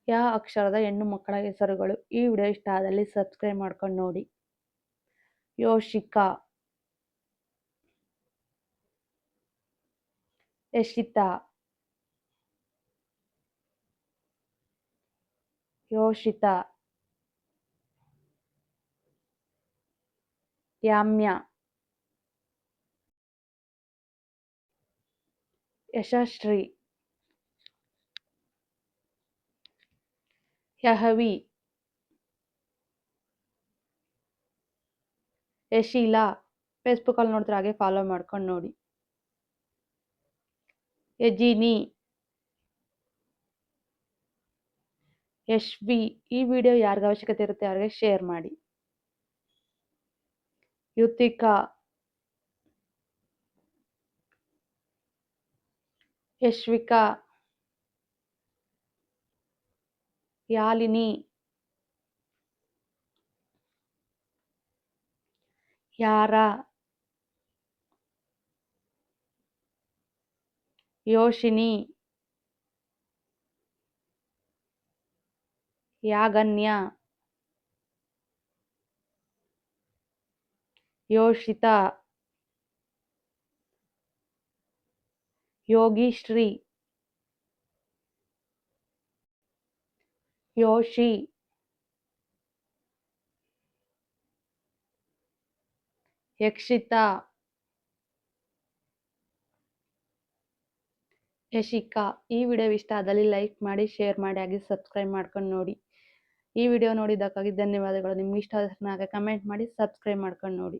ಯ ಅಕ್ಷರದ ಹೆಣ್ಣು ಮಕ್ಕಳ ಹೆಸರುಗಳು. ಈ ವಿಡಿಯೋ ಇಷ್ಟ ಆದಲ್ಲಿ ಸಬ್ಸ್ಕ್ರೈಬ್ ಮಾಡ್ಕೊಂಡು ನೋಡಿ. ಯೋಶಿಕಾ, ಯಶಿತಾ, ಯೋಷಿತಾ, ಯಾಮ್ಯ, ಯಶಶ್ರೀ, ಯಹವಿ, ಯಶೀಲಾ. ಫೇಸ್ಬುಕ್ಕಲ್ಲಿ ನೋಡ್ತಾರೆ, ಹಾಗೆ ಫಾಲೋ ಮಾಡ್ಕೊಂಡು ನೋಡಿ. ಯಜಿನಿ, ಯಶ್ವಿ. ಈ ವಿಡಿಯೋ ಯಾರಿಗೆ ಅವಶ್ಯಕತೆ ಇರುತ್ತೆ ಅವ್ರಿಗೆ ಶೇರ್ ಮಾಡಿ. ಯುತಿಕಾ, ಯಶ್ವಿಕಾ, ಯಾಲಿನಿ, ಯಾರಾ, ಯೋಶಿನಿ, ಯಾಗನ್ಯ, ಯೋಷಿತಾ, ಯೋಗಿಶ್ರೀ, ಯೋಶಿ, ಯಕ್ಷಿತಾ, ಯಶಿಕಾ. ಈ ವಿಡಿಯೋ ಇಷ್ಟ ಆದಲ್ಲಿ ಲೈಕ್ ಮಾಡಿ, ಶೇರ್ ಮಾಡಿ, ಹಾಗೆ ಸಬ್ಸ್ಕ್ರೈಬ್ ಮಾಡ್ಕೊಂಡು ನೋಡಿ. ಈ ವಿಡಿಯೋ ನೋಡಿದ್ದಕ್ಕಾಗಿ ಧನ್ಯವಾದಗಳು. ನಿಮ್ಗೆ ಇಷ್ಟ ಆದ್ರೆ ಕಮೆಂಟ್ ಮಾಡಿ, ಸಬ್ಸ್ಕ್ರೈಬ್ ಮಾಡ್ಕೊಂಡು ನೋಡಿ.